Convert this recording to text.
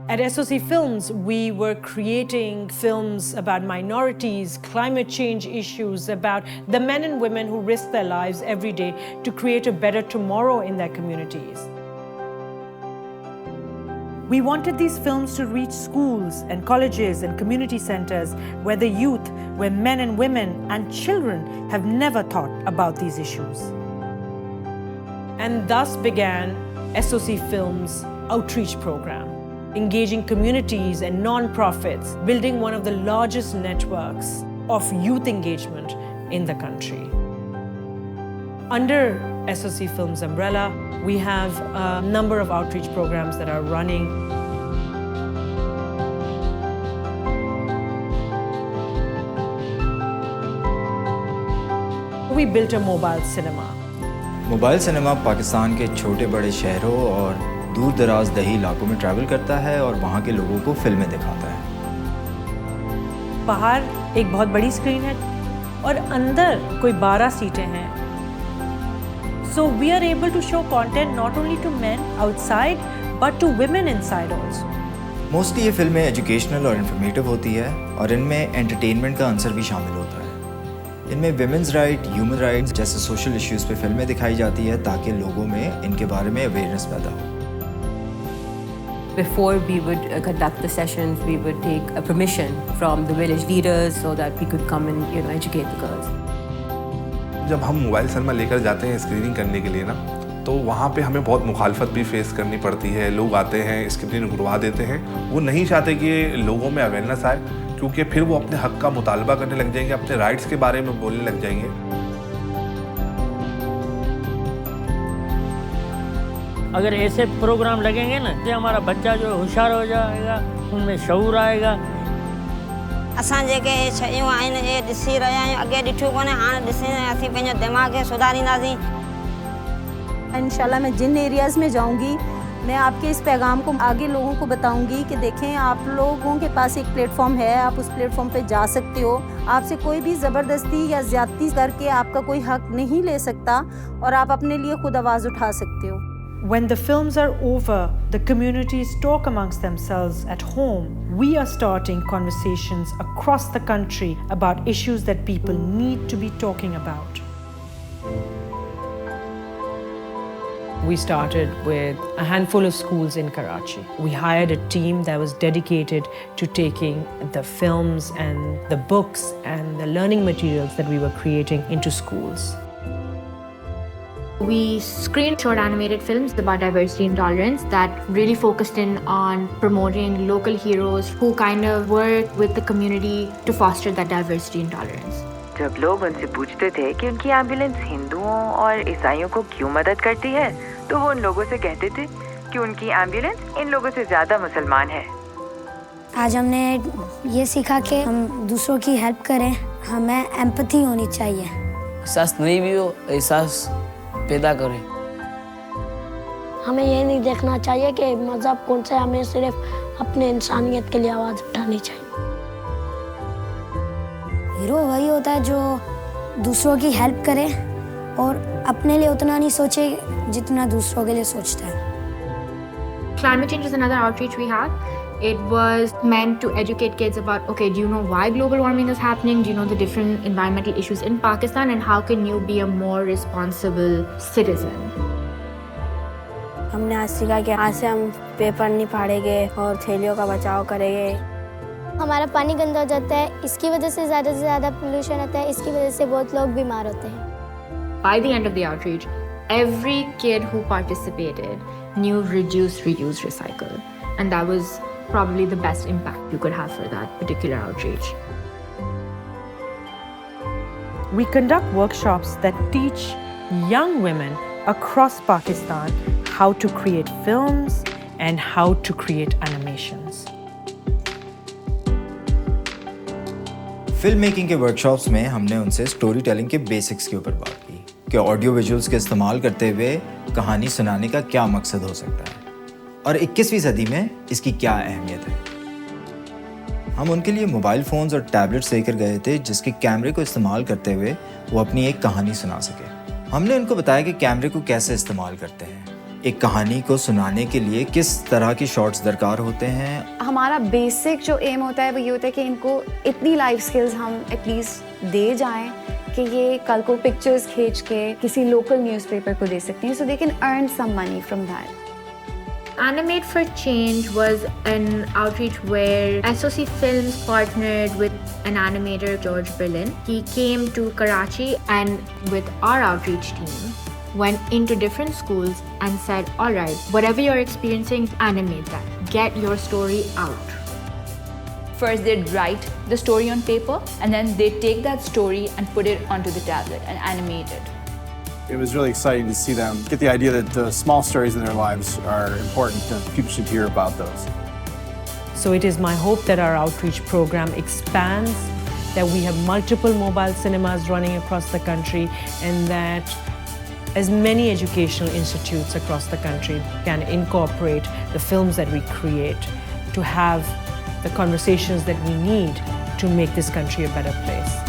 At SOC Films, we were creating films about minorities, climate change issues, about the men and women who risk their lives every day to create a better tomorrow in their communities. We wanted these films to reach schools and colleges and community centers where the youth, where men and women and children have never thought about these issues. And thus began SOC Films Outreach Program, engaging communities and non-profits, building one of the largest networks of youth engagement in the country. Under SOC Films umbrella, we have a number of outreach programs that are running. We built a mobile cinema. Mobile cinema Pakistan के छोटे बड़े शहरों और दूर दराज दही इलाकों में ट्रैवल करता है और वहाँ के लोगों को फिल्में दिखाता है। बाहर एक बहुत बड़ी स्क्रीन है और अंदर कोई 12 सीटें हैं। So we are able to show content not only to men outside but to women inside also. Mostly ये फिल्में एजुकेशनल और इन्फॉर्मेटिव होती है और इनमें एंटरटेनमेंट का आंसर भी शामिल होता है। इनमें विमेंस राइट, ह्यूमन राइट्स जैसे सोशल इश्यूज पे फिल्में दिखाई जाती है ताकि लोगों में इनके बारे में अवेयरनेस पैदा हो। Before we would conduct the sessions, we would take a permission from the village leaders so that we could come and educate the girls. जब हम मोबाइल सिनेमा लेकर जाते हैं स्क्रीनिंग करने के लिए ना, तो वहाँ पे हमें बहुत मुखालफत भी फेस करनी पड़ती है। लोग आते हैं, स्क्रीनिंग करवा देते हैं, वो नहीं चाहते कि लोगों में अवेयरनेस आए, क्योंकि फिर वो अपने हक का मुतालबा करने लग जाएंगे, अपने राइट्स के बारे में बोलने लग जाएंगे। अगर ऐसे प्रोग्राम लगेंगे ना तो हमारा बच्चा जो होशियार हो जाएगा, उनमें शऊर आएगा। असां जेके शयूं आहिनि ये ॾिसी रहिया आहियूं, अॻे ॾिठियूं कोन्हे, हाणे ॾिसी असीं पंहिंजो दिमाग़ खे सुधारींदासीं। इंशाल्लाह मैं जिन एरियाज़ में जाऊंगी, मैं आपके इस पैगाम को आगे लोगों को बताऊंगी कि देखें, आप लोगों के पास एक प्लेटफॉर्म है, आप उस प्लेटफॉर्म पे जा सकते हो। आपसे कोई भी ज़बरदस्ती या ज़्यादती करके आपका कोई हक नहीं ले सकता और आप अपने लिए खुद आवाज़ उठा सकते हो। When the films are over, the communities talk amongst themselves at home. We are starting conversations across the country about issues that people need to be talking about. We started with a handful of schools in Karachi. We hired a team that was dedicated to taking the films and the books and the learning materials that we were creating into schools. We screened short animated films about diversity and tolerance that really focused in on promoting local heroes who kind of work with the community to foster that diversity and tolerance. जब लोग उनसे पूछते थे कि उनकी ambulance हिंदुओं और ईसाइयों को क्यों मदद करती है, तो वो उन लोगों से कहते थे कि उनकी एम्बुलेंस इन लोगों से ज़्यादा मुसलमान है। आज हमने ये सीखा कि हम दूसरों की हेल्प करें, हमें एम्पैथी होनी चाहिए। एहसास नहीं भी हो, एहसास पैदा करें। हमें ये नहीं देखना चाहिए कि मज़हब कौन सा है, हमें सिर्फ अपने इंसानियत के लिए आवाज़ उठानी चाहिए। हीरो वही होता है जो दूसरों की हेल्प करे और अपने लिए उतना नहीं सोचे जितना दूसरों के लिए सोचता है। Climate change is another outreach we had. It was meant to educate kids about, okay, do you know why global warming is happening? Do you know the different environmental issues in Pakistan? And how can you be a more responsible citizen? हमने आज सीखा कि आज से हम paper नहीं फाड़ेंगे और थैलियों का बचाव करेंगे। हमारा पानी गंदा हो जाता है, इसकी वजह से ज़्यादा पोल्यूशन होता है, इसकी वजह से बहुत लोग बीमार होते हैं। By the end of the outreach, every kid who participated knew reduce, reuse, recycle. And that was probably the best impact you could have for that particular outreach. We conduct workshops that teach young women across Pakistan how to create films and how to create animations. Film making के workshops में हमने उनसे story telling के basics के ऊपर बात की कि ऑडियो विजुअल्स के इस्तेमाल करते हुए कहानी सुनाने का क्या मकसद हो सकता है और 21वीं सदी में इसकी क्या अहमियत है। हम उनके लिए मोबाइल फ़ोन्स और टैबलेट्स लेकर गए थे जिसके कैमरे को इस्तेमाल करते हुए वो अपनी एक कहानी सुना सके। हमने उनको बताया कि कैमरे को कैसे इस्तेमाल करते हैं, एक कहानी को सुनाने के लिए किस तरह के शॉट्स दरकार होते हैं। हमारा बेसिक जो एम होता है वो ये होता है कि इनको इतनी लाइफ स्किल्स हम एटलीस्ट दे जाएं कि ये कल को पिक्चर्स खींच के किसी लोकल न्यूज़पेपर को दे सकते हैं, so they can earn some money from that. Animate for Change was an outreach where SOC Films partnered with an animator, George Berlin. He came to Karachi and with our outreach team went into different schools and said, all right, whatever you're experiencing, animate that. Get your story out. First, they'd write the story on paper, and then they'd take that story and put it onto the tablet and animate it. It was really exciting to see them get the idea that the small stories in their lives are important and people should hear about those. So it is my hope that our outreach program expands, that we have multiple mobile cinemas running across the country, and that as many educational institutes across the country can incorporate the films that we create to have the conversations that we need to make this country a better place.